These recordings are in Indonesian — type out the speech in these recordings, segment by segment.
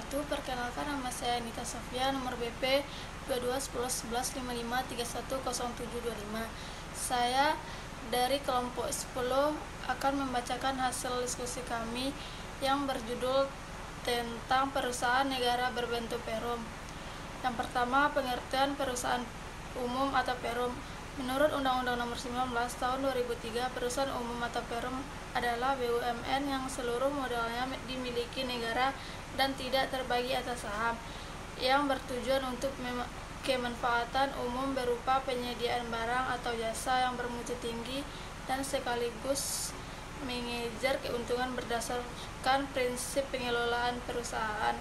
wabarakatuh. Perkenalkan, nama saya Nita Sofia, nomor BP 22101155310725. Saya dari kelompok 10 akan membacakan hasil diskusi kami yang berjudul tentang perusahaan negara berbentuk perum. Yang pertama, pengertian perusahaan umum atau perum. Menurut Undang-Undang Nomor 19 Tahun 2003, perusahaan umum atau perum adalah BUMN yang seluruh modalnya dimiliki negara dan tidak terbagi atas saham, yang bertujuan untuk kemanfaatan umum berupa penyediaan barang atau jasa yang bermutu tinggi dan sekaligus mengejar keuntungan berdasarkan prinsip pengelolaan perusahaan.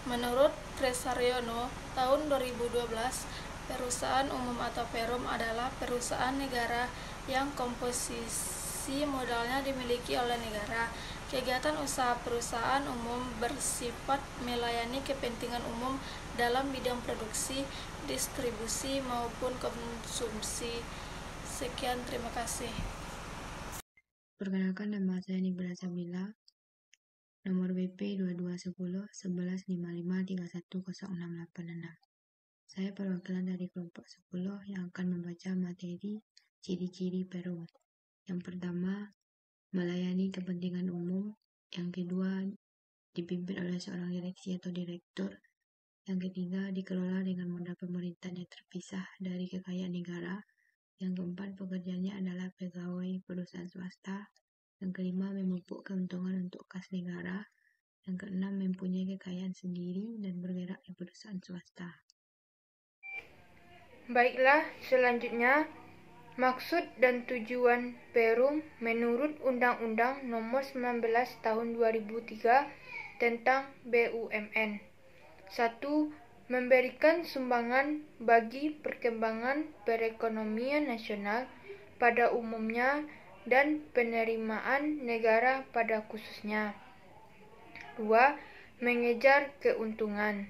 Menurut Tresariono, tahun 2012, perusahaan umum atau perum adalah perusahaan negara yang komposisi modalnya dimiliki oleh negara. Kegiatan usaha perusahaan umum bersifat melayani kepentingan umum dalam bidang produksi, distribusi, maupun konsumsi. Sekian, terima kasih. Perkenalkan, nama saya Nibla Sabila, nomor BP 22101155310686. Saya perwakilan dari kelompok 10 yang akan membaca materi ciri-ciri perum. Yang pertama, melayani kepentingan umum. Yang kedua, dipimpin oleh seorang direksi atau direktur. Yang ketiga, dikelola dengan modal pemerintahan yang terpisah dari kekayaan negara. Yang keempat, pekerjaannya adalah pegawai perusahaan swasta. Yang kelima, memupuk keuntungan untuk kas negara. Yang keenam, mempunyai kekayaan sendiri dan bergerak di perusahaan swasta. Baiklah, selanjutnya, maksud dan tujuan perum menurut Undang-Undang Nomor 19 Tahun 2003 tentang BUMN. 1. Memberikan sumbangan bagi perkembangan perekonomian nasional pada umumnya dan penerimaan negara pada khususnya. 2. Mengejar keuntungan.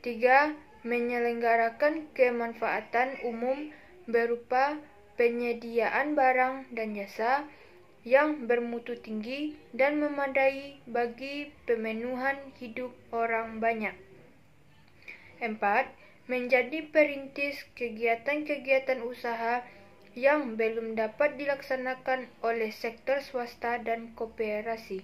3. Menyelenggarakan kemanfaatan umum berupa penyediaan barang dan jasa yang bermutu tinggi dan memadai bagi pemenuhan hidup orang banyak. 4. Menjadi perintis kegiatan-kegiatan usaha yang belum dapat dilaksanakan oleh sektor swasta dan koperasi.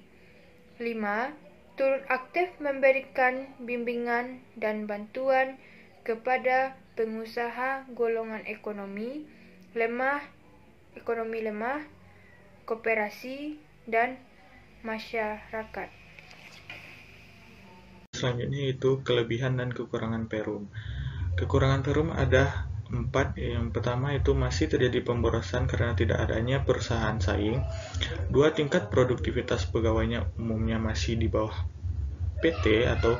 5. Turut aktif memberikan bimbingan dan bantuan kepada pengusaha golongan ekonomi lemah, koperasi, dan masyarakat. Selanjutnya itu kelebihan dan kekurangan perum. Kekurangan perum ada 4. Yang pertama itu masih terjadi pemborosan karena tidak adanya perusahaan saing. 2. Tingkat produktivitas pegawainya umumnya masih di bawah PT atau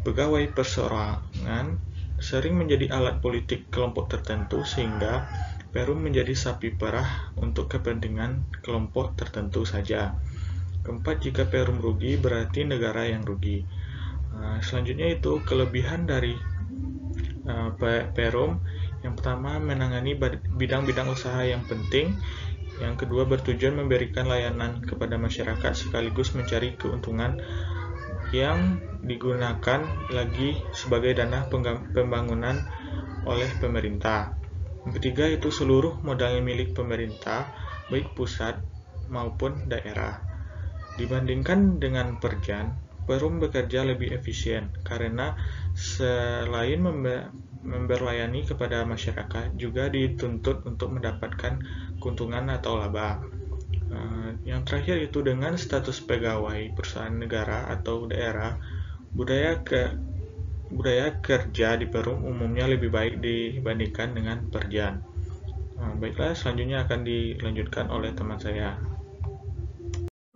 pegawai perseorangan, sering menjadi alat politik kelompok tertentu sehingga perum menjadi sapi perah untuk kepentingan kelompok tertentu saja. 4. Jika perum rugi berarti negara yang rugi. Selanjutnya itu kelebihan dari perum. Yang pertama, menangani bidang-bidang usaha yang penting. Yang kedua, bertujuan memberikan layanan kepada masyarakat sekaligus mencari keuntungan yang digunakan lagi sebagai dana pembangunan oleh pemerintah. Yang ketiga, itu seluruh modalnya milik pemerintah, baik pusat maupun daerah. Dibandingkan dengan perjan, perum bekerja lebih efisien karena selain memberlayani kepada masyarakat, juga dituntut untuk mendapatkan keuntungan atau laba. Yang terakhir itu dengan status pegawai perusahaan negara atau daerah, budaya kerja di perum umumnya lebih baik dibandingkan dengan perjan. Baiklah, selanjutnya akan dilanjutkan oleh teman saya.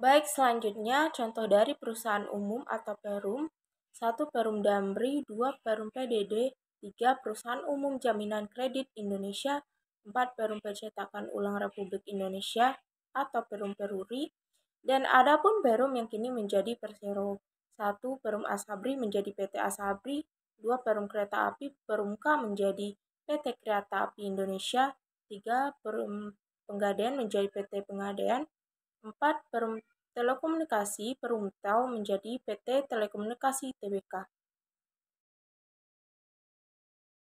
Baik, selanjutnya contoh dari perusahaan umum atau perum. 1. Perum Damri. 2. Perum PDD. 3. Perusahaan Umum Jaminan Kredit Indonesia. 4. Perum Percetakan Ulang Republik Indonesia atau Perum Peruri. Dan adapun perum yang kini menjadi Persero. 1. Perum Asabri menjadi PT Asabri. 2. Perum Kereta Api Perumka menjadi PT Kereta Api Indonesia. 3. Perum Penggadaian menjadi PT Penggadaian. 4. Perum Telekomunikasi Perumtel menjadi PT Telekomunikasi Tbk.